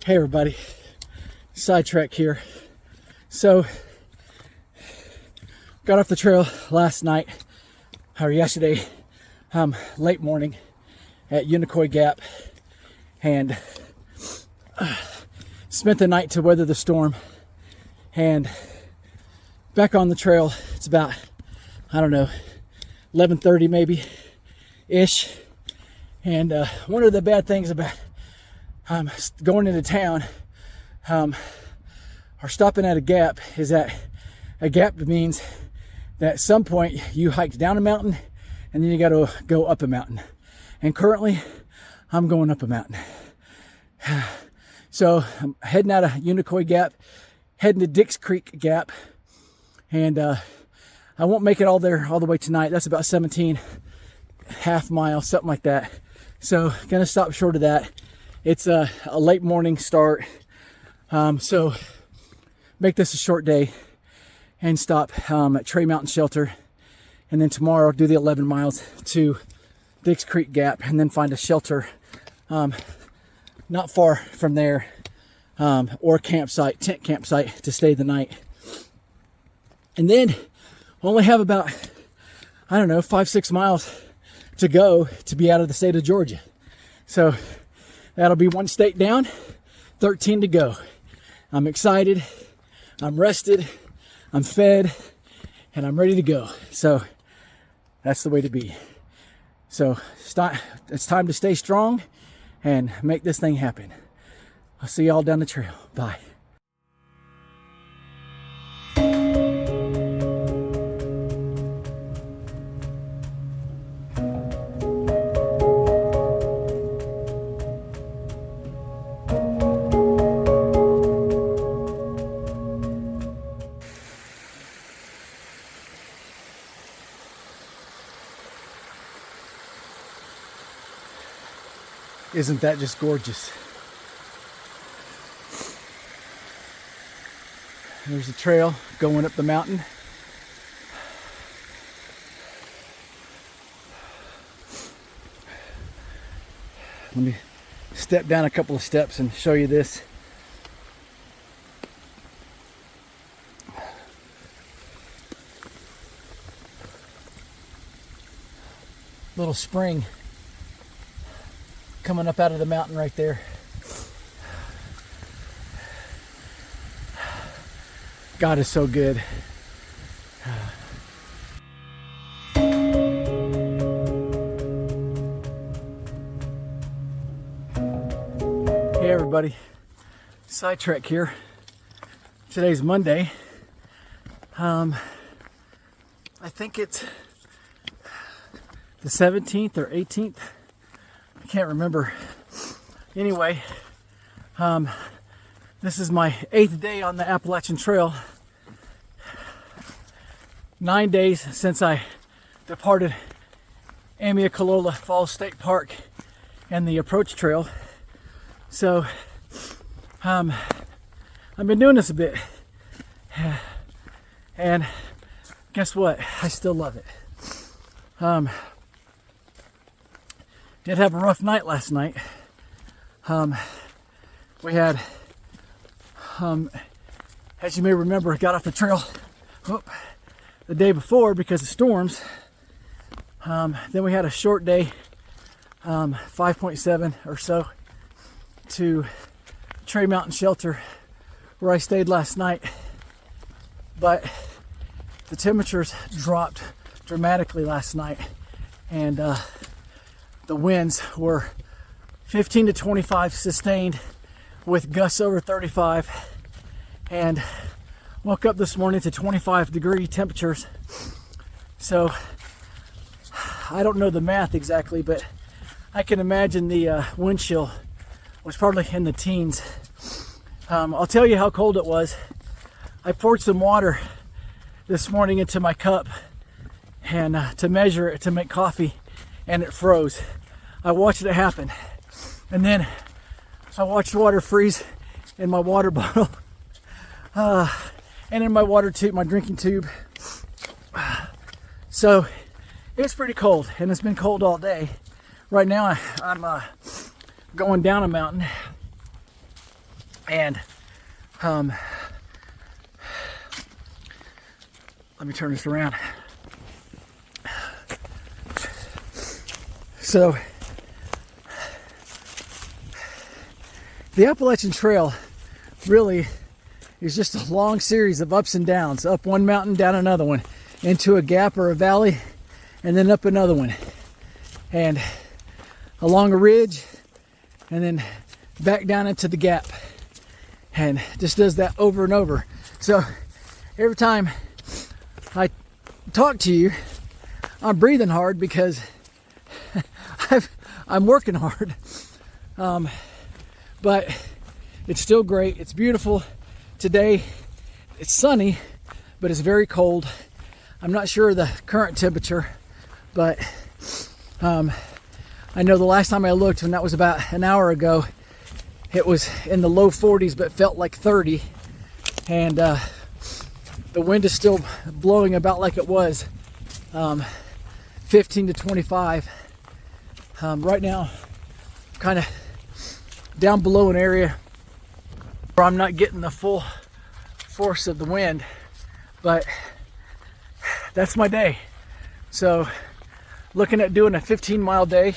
Hey everybody, sidetrack here. So, got off the trail last night, or yesterday, late morning at Unicoi Gap, and spent the night to weather the storm, and back on the trail. It's about, I don't know, 11:30 maybe ish. And one of the bad things about going into town or stopping at a gap is that a gap means that at some point you hiked down a mountain and then you got to go up a mountain. And currently I'm going up a mountain. So I'm heading out of Unicoi Gap, heading to Dix Creek Gap, and I won't make it all the way tonight. That's about 17 half miles, something like that. So gonna stop short of that. It's a late morning start, so make this a short day and stop at Trey Mountain Shelter, and then tomorrow do the 11 miles to Dix Creek Gap, and then find a shelter not far from there, or a campsite, tent campsite, to stay the night. And then only have about, I don't know, 5-6 miles to go to be out of the state of Georgia. So that'll be one state down, 13 to go. I'm excited, I'm rested, I'm fed, and I'm ready to go. So that's the way to be. So it's time to stay strong and make this thing happen. I'll see y'all down the trail. Bye. Isn't that just gorgeous? There's a trail going up the mountain. Let me step down a couple of steps and show you this. Little spring coming up out of the mountain right there. God is so good. Hey everybody, sidetrack here. Today's Monday. I think it's the 17th or 18th. I can't remember. Anyway, this is my 8th day on the Appalachian Trail. 9 days since I departed Amia-Calola Falls State Park and the approach trail. So, I've been doing this a bit, and guess what? I still love it. Did have a rough night last night. We had, as you may remember, got off the trail the day before because of storms. Then we had a short day, 5.7 or so, to Trey Mountain Shelter, where I stayed last night. But the temperatures dropped dramatically last night, and the winds were 15 to 25 sustained, with gusts over 35, and woke up this morning to 25-degree temperatures. So I don't know the math exactly, but I can imagine the wind chill was probably in the teens. I'll tell you how cold it was. I poured some water this morning into my cup and to measure it to make coffee, and it froze. I watched it happen, and then I watched water freeze in my water bottle and in my water tube, my drinking tube. So it's pretty cold, and it's been cold all day. Right now I'm going down a mountain, And let me turn this around. So the Appalachian Trail really is just a long series of ups and downs. Up one mountain, down another one, into a gap or a valley, and then up another one. And along a ridge, and then back down into the gap. And just does that over and over. So every time I talk to you, I'm breathing hard because I'm working hard. But it's still great. It's beautiful. Today it's sunny, but it's very cold. I'm not sure the current temperature, but I know the last time I looked, and that was about an hour ago, it was in the low 40s, but felt like 30. And the wind is still blowing about like it was, 15 to 25. Right now, kind of down below an area where I'm not getting the full force of the wind, but that's my day. So looking at doing a 15-mile day,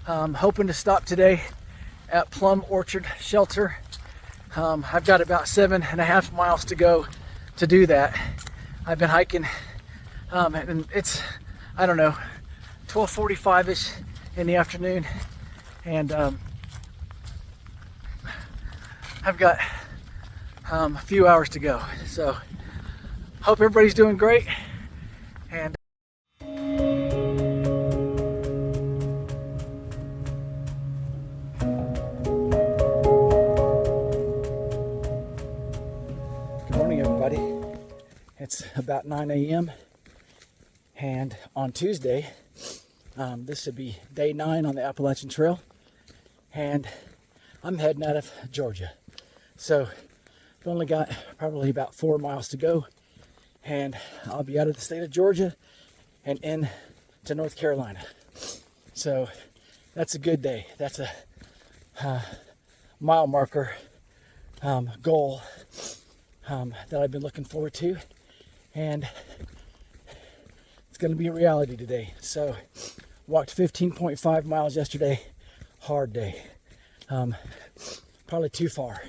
hoping to stop today at Plum Orchard Shelter. I've got about 7.5 miles to go to do that. I've been hiking, and it's, I don't know, 12:45ish in the afternoon, and I've got a few hours to go. So hope everybody's doing great. And good morning, everybody. It's about 9 a.m. and on Tuesday, this should be day 9 on the Appalachian Trail, and I'm heading out of Georgia. So I've only got probably about 4 miles to go, and I'll be out of the state of Georgia and in to North Carolina. So that's a good day. That's a mile marker goal that I've been looking forward to, and it's going to be a reality today. So walked 15.5 miles yesterday. Hard day. Probably too far,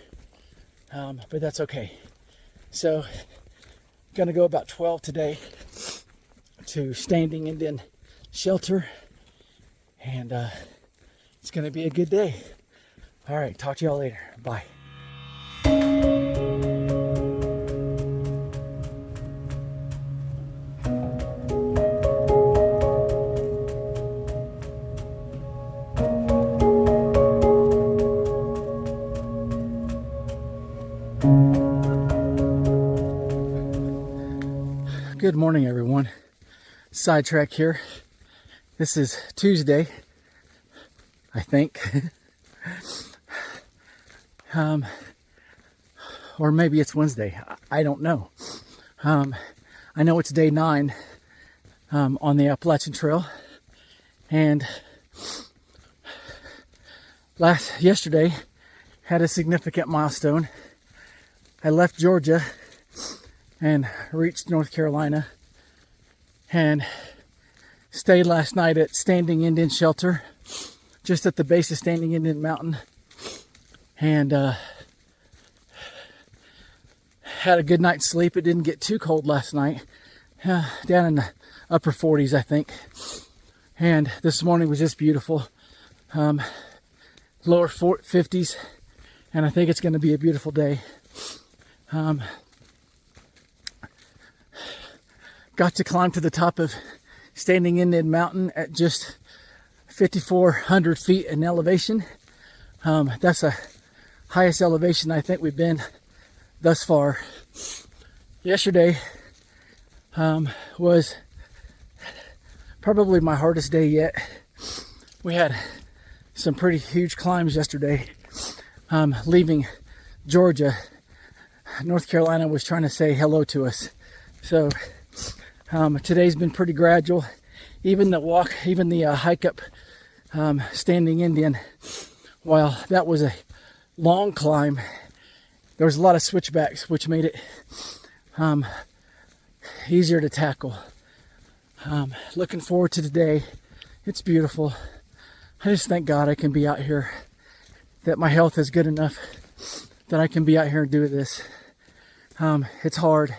but that's okay. So gonna go about 12 today to Standing Indian Shelter, and it's gonna be a good day. All right, talk to y'all later. Bye. Good morning, everyone. Sidetrack here. This is Tuesday, I think. Or maybe it's Wednesday. I don't know. I know it's day 9 on the Appalachian Trail. And yesterday had a significant milestone. I left Georgia and reached North Carolina and stayed last night at Standing Indian Shelter, just at the base of Standing Indian Mountain, and had a good night's sleep. It didn't get too cold last night, down in the upper 40s, I think. And this morning was just beautiful, lower 50s, and I think it's going to be a beautiful day. Got to climb to the top of Standing Indian Mountain at just 5,400 feet in elevation. That's the highest elevation I think we've been thus far. Yesterday was probably my hardest day yet. We had some pretty huge climbs yesterday. Leaving Georgia, North Carolina was trying to say hello to us. So today's been pretty gradual. Even the hike up Standing Indian, while that was a long climb, there was a lot of switchbacks, which made it easier to tackle. Looking forward to today. It's beautiful. I just thank God I can be out here, that my health is good enough that I can be out here and do this. It's hard,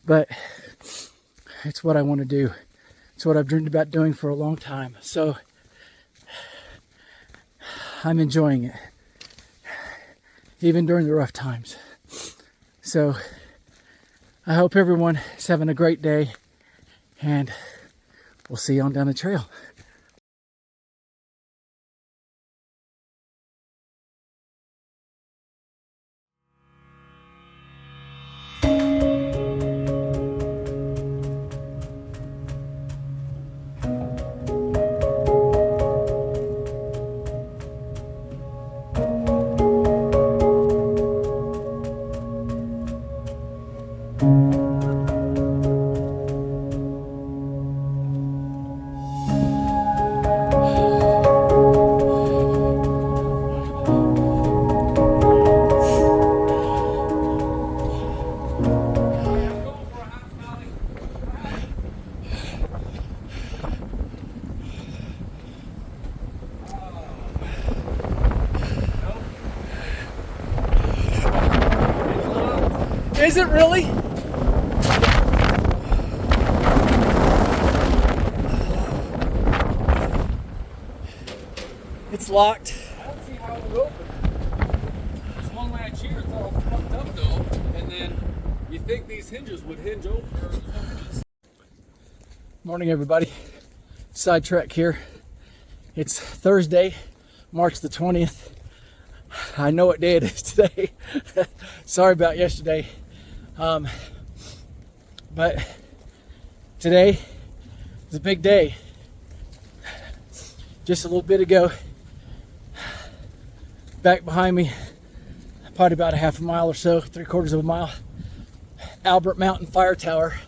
but it's what I want to do. It's what I've dreamed about doing for a long time. So I'm enjoying it, even during the rough times. So I hope everyone is having a great day, and we'll see you on down the trail. Is it really? It's locked. I don't see how it would open. There's one latch here, it's all fucked up though, and then you think these hinges would hinge over. Morning, everybody. Sidetrack here. It's Thursday, March the 20th. I know what day it is today. Sorry about yesterday. But today is a big day. Just a little bit ago, back behind me, probably about a half a mile or so, 3/4 of a mile, Albert Mountain Fire Tower.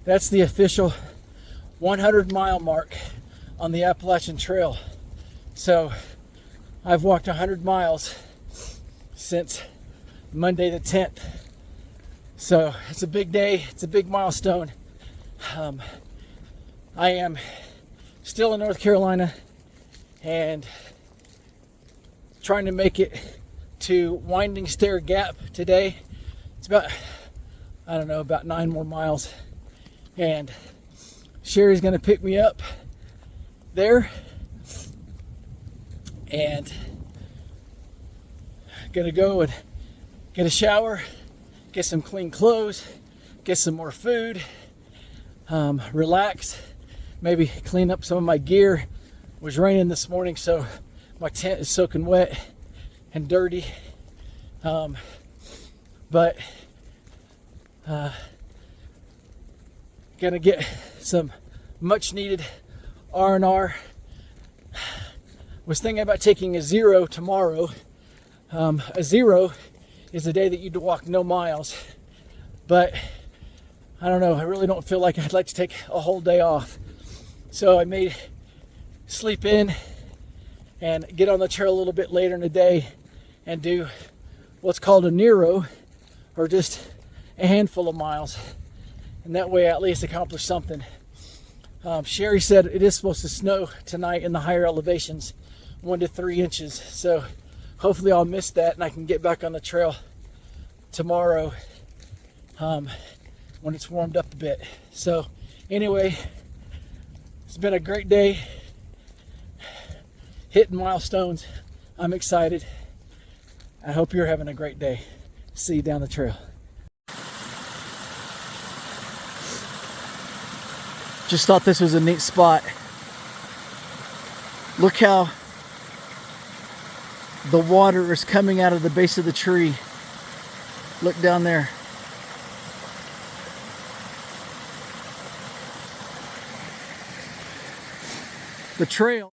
That's the official 100-mile mark on the Appalachian Trail. So I've walked 100 miles since Monday the 10th. So it's a big day, it's a big milestone. I am still in North Carolina and trying to make it to Winding Stair Gap today. It's about, I don't know, about 9 more miles. And Sherry's gonna pick me up there. And gonna go and get a shower, get some clean clothes, get some more food, relax, maybe clean up some of my gear. It was raining this morning, so my tent is soaking wet and dirty. But gonna get some much needed R&R. Was thinking about taking a 0 tomorrow. A 0 is the day that you'd walk no miles, but I don't know, I really don't feel like I'd like to take a whole day off. So I may sleep in and get on the trail a little bit later in the day and do what's called a Nero, or just a handful of miles, and that way I at least accomplish something. Sherry said it is supposed to snow tonight in the higher elevations, 1 to 3 inches. So hopefully I'll miss that and I can get back on the trail tomorrow when it's warmed up a bit. So anyway, it's been a great day, hitting milestones. I'm excited. I hope you're having a great day. See you down the trail. Just thought this was a neat spot. Look how the water is coming out of the base of the tree. Look down there. The trail